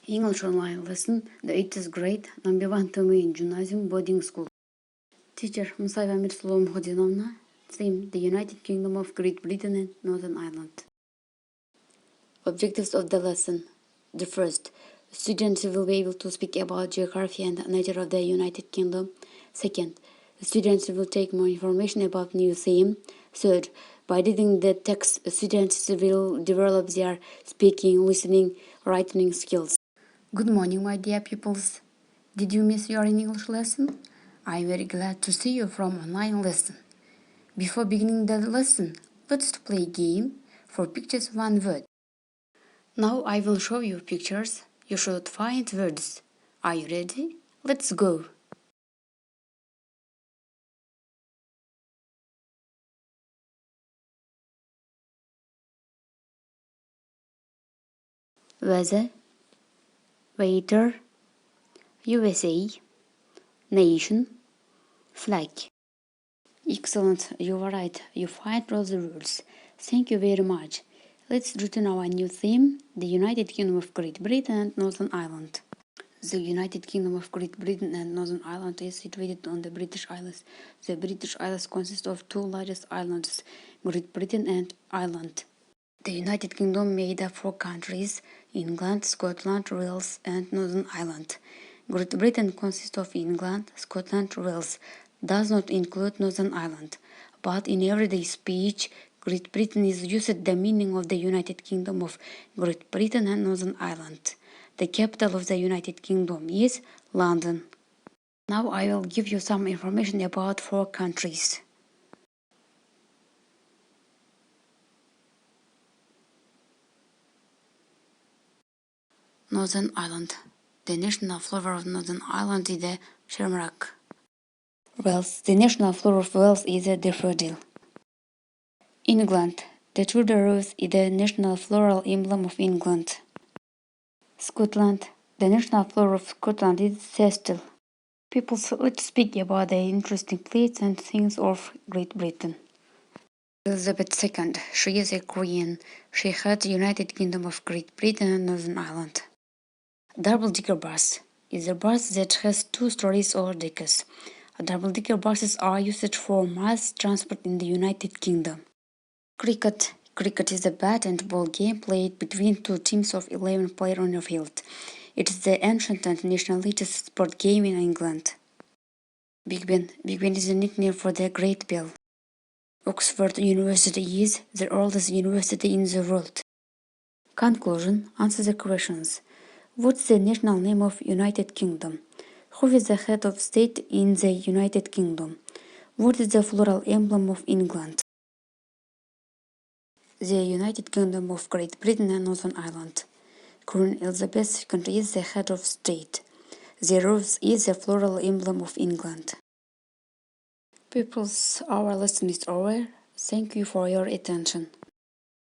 English online lesson, the 8th grade, number 1 Tomain Gymnasium boarding school. Teacher Musaiva Mirsulom Hodinovna. Theme, the United Kingdom of Great Britain and Northern Ireland. Objectives of the lesson. The first, students will be able to speak about geography and nature of the United Kingdom. Second, students will take more information about new theme. Third, by reading the text, students will develop their speaking, listening, writing skills. Good morning, my dear pupils. Did you miss your English lesson? I'm very glad to see you from online lesson. Before beginning the lesson, let's play a game for pictures one word. Now I will show you pictures. You should find words. Are you ready? Let's go. Weather, waiter, USA, nation, flag. Excellent, you are right. You find all the words. Thank you very much. Let's return our new theme, the United Kingdom of Great Britain and Northern Ireland. The United Kingdom of Great Britain and Northern Ireland is situated on the British Isles. The British Isles consist of two largest islands, Great Britain and Ireland. The United Kingdom made up four countries, England, Scotland, Wales and Northern Ireland. Great Britain consists of England, Scotland, Wales, does not include Northern Ireland, but in everyday speech, Great Britain is used the meaning of the United Kingdom of Great Britain and Northern Ireland. The capital of the United Kingdom is London. Now I will give you some information about four countries. Northern Ireland. The national flower of Northern Ireland is the shamrock. Wales. The national flower of Wales is the daffodil. England. The Tudor rose is the national floral emblem of England. Scotland. The national flower of Scotland is thistle. People, let's speak about the interesting places and things of Great Britain. Elizabeth II. She is a queen. She had the United Kingdom of Great Britain and Northern Ireland. Double-decker bus is a bus that has two stories or deckers. Double-decker buses are used for mass transport in the United Kingdom. Cricket. Cricket is a bat and ball game played between two teams of 11 players on a field. It is the ancient and nationalist sport game in England. Big Ben. Big Ben is a nickname for the Great Bell. Oxford University is the oldest university in the world. Conclusion. Answer the questions. What's the national name of United Kingdom? Who is the head of state in the United Kingdom? What is the floral emblem of England? The United Kingdom of Great Britain and Northern Ireland. Queen Elizabeth II is the head of state. The rose is the floral emblem of England. Pupils, our lesson is over. Thank you for your attention.